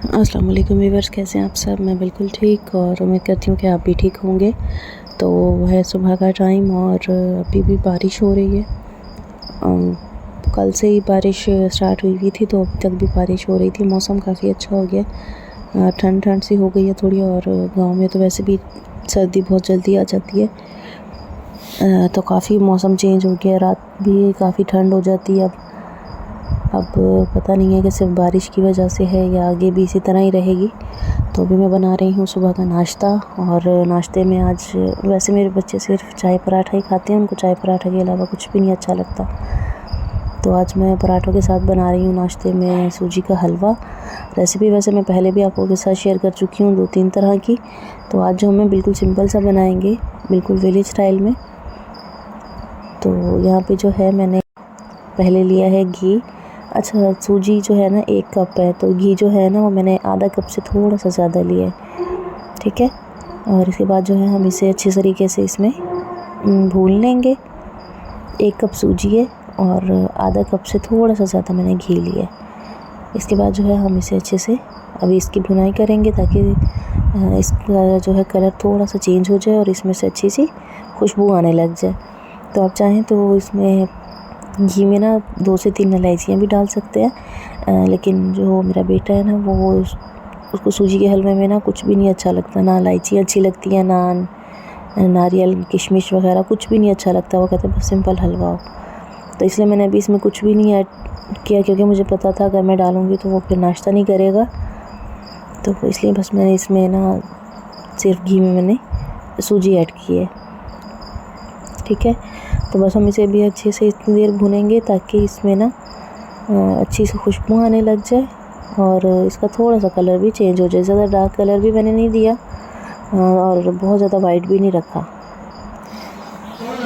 अस्सलाम वालेकुम व्यूअर्स, कैसे हैं आप सब। मैं बिल्कुल ठीक और उम्मीद करती हूँ कि आप भी ठीक होंगे। तो है सुबह का टाइम और अभी भी बारिश हो रही है। कल से ही बारिश स्टार्ट हुई थी तो अभी तक भी बारिश हो रही थी। मौसम काफ़ी अच्छा हो गया, ठंड ठंड सी हो गई है थोड़ी। और गांव में तो वैसे भी सर्दी बहुत जल्दी आ जाती है, तो काफ़ी मौसम चेंज हो गया। रात भी काफ़ी ठंड हो जाती है। अब पता नहीं है कि सिर्फ बारिश की वजह से है या आगे भी इसी तरह ही रहेगी। तो अभी मैं बना रही हूँ सुबह का नाश्ता। और नाश्ते में आज वैसे मेरे बच्चे सिर्फ चाय पराठा ही खाते हैं, उनको चाय पराठा के अलावा कुछ भी नहीं अच्छा लगता। तो आज मैं पराठों के साथ बना रही हूँ नाश्ते में सूजी का हलवा। रेसिपी वैसे मैं पहले भी आप लोगों के साथ शेयर कर चुकी हूँ 2-3 तरह की। तो आज जो हमें बिल्कुल सिंपल सा बनाएंगे, बिल्कुल विलेज स्टाइल में। तो यहाँ पे जो है मैंने पहले लिया है घी। अच्छा, सूजी जो है ना 1 कप है, तो घी जो है ना वो मैंने आधा कप से थोड़ा सा ज़्यादा लिया है, ठीक है। और इसके बाद जो है हम इसे अच्छे तरीके से इसमें भून लेंगे। 1 कप सूजी है और आधा कप से थोड़ा सा ज़्यादा मैंने घी लिया है। इसके बाद जो है हम इसे अच्छे से अभी इसकी भुनाई करेंगे ताकि इसका जो है कलर थोड़ा सा चेंज हो जाए और इसमें से अच्छी सी खुशबू आने लग जाए। तो आप चाहें तो इसमें घी में ना 2 से 3 इलायचियाँ भी डाल सकते हैं, लेकिन जो मेरा बेटा है ना वो उसको सूजी के हलवे में ना कुछ भी नहीं अच्छा लगता। ना इलायची अच्छी लगती है, ना नारियल किशमिश वगैरह कुछ भी नहीं अच्छा लगता। वो कहते हैं बस सिंपल हलवा हो। तो इसलिए मैंने अभी इसमें कुछ भी नहीं ऐड किया, क्योंकि मुझे पता था अगर मैं डालूँगी तो वो फिर नाश्ता नहीं करेगा। तो इसलिए बस मैंने इसमें ना सिर्फ घी में मैंने सूजी ऐड की है, ठीक है। तो बस हम इसे भी अच्छे से इतनी देर भुनेंगे ताकि इसमें ना अच्छी सी खुशबू आने लग जाए और इसका थोड़ा सा कलर भी चेंज हो जाए। ज़्यादा डार्क कलर भी मैंने नहीं दिया और बहुत ज़्यादा वाइट भी नहीं रखा।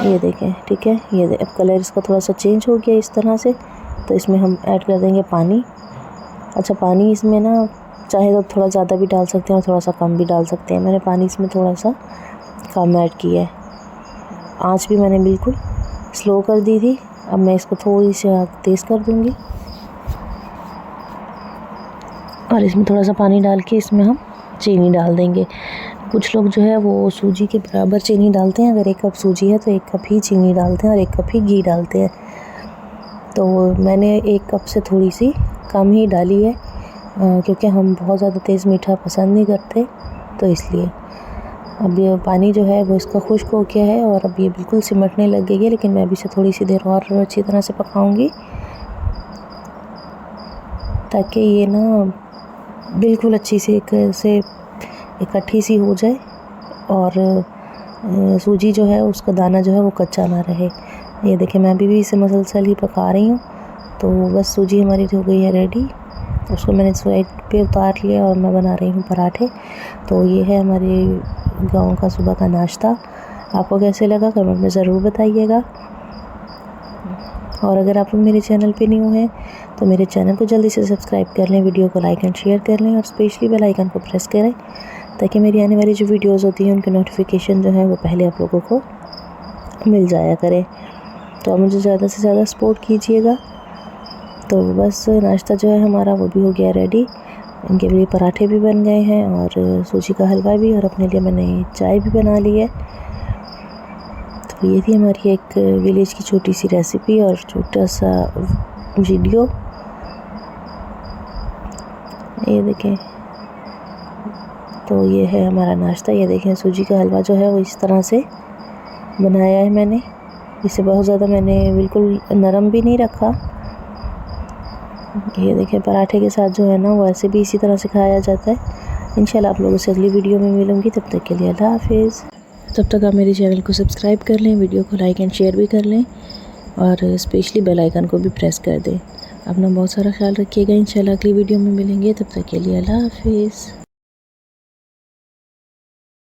ये देखें, ठीक है। ये अब कलर इसका थोड़ा सा चेंज हो गया इस तरह से। तो इसमें हम ऐड कर देंगे पानी। अच्छा, पानी इसमें ना चाहे तो थोड़ा ज़्यादा भी डाल सकते हैं और थोड़ा सा कम भी डाल सकते हैं। मैंने पानी इसमें थोड़ा सा कम ऐड किया है। आँच भी मैंने बिल्कुल स्लो कर दी थी। अब मैं इसको थोड़ी सी तेज़ कर दूंगी और इसमें थोड़ा सा पानी डाल के इसमें हम चीनी डाल देंगे। कुछ लोग जो है वो सूजी के बराबर चीनी डालते हैं। अगर 1 कप सूजी है तो 1 कप ही चीनी डालते हैं और 1 कप ही घी डालते हैं। तो मैंने 1 कप से थोड़ी सी कम ही डाली है, क्योंकि हम बहुत ज़्यादा तेज़ मीठा पसंद नहीं करते, तो इसलिए। अब ये पानी जो है वो इसका खुश्क हो गया है और अब ये बिल्कुल सिमटने लग गई है, लेकिन मैं अभी से थोड़ी सी देर और अच्छी तरह से पकाऊंगी ताकि ये ना बिल्कुल अच्छी से इकट्ठी सी हो जाए और सूजी जो है उसका दाना जो है वो कच्चा ना रहे। ये देखें, मैं अभी भी इसे मसलसल ही पका रही हूँ। तो बस सूजी हमारी हो गई है रेडी। उसको मैंने साइड पे उतार लिया और मैं बना रही हूँ पराठे। तो ये है हमारे गांव का सुबह का नाश्ता। आपको कैसे लगा कमेंट में ज़रूर बताइएगा। और अगर आप लोग मेरे चैनल पे न्यू हैं तो मेरे चैनल को जल्दी से सब्सक्राइब कर लें, वीडियो को लाइक एंड शेयर कर लें और स्पेशली बेल आइकन को प्रेस करें ताकि मेरी आने वाली जो वीडियोस होती हैं उनकी नोटिफिकेशन जो है वो पहले आप लोगों को मिल जाया करे। तो आप मुझे ज़्यादा से ज़्यादा सपोर्ट कीजिएगा। तो बस नाश्ता जो है हमारा वो भी हो गया रेडी। इनके लिए पराठे भी बन गए हैं और सूजी का हलवा भी, और अपने लिए मैंने चाय भी बना ली है। तो ये थी हमारी एक विलेज की छोटी सी रेसिपी और छोटा सा वीडियो। ये देखें, तो ये है हमारा नाश्ता। ये देखें, सूजी का हलवा जो है वो इस तरह से बनाया है मैंने। इसे बहुत ज़्यादा मैंने बिल्कुल नरम भी नहीं रखा। ये देखें, पराठे के साथ जो है ना वो ऐसे भी इसी तरह से खाया जाता है। इंशाल्लाह आप लोगों से अगली वीडियो में मिलूँगी। तब तक के लिए अल्लाह हाफिज़। तब तक आप मेरे चैनल को सब्सक्राइब कर लें, वीडियो को लाइक एंड शेयर भी कर लें और स्पेशली बेल आइकन को भी प्रेस कर दें। अपना बहुत सारा ख्याल रखिएगा। इंशाल्लाह अगली वीडियो में मिलेंगे। तब तक के लिए अल्लाह हाफिज़।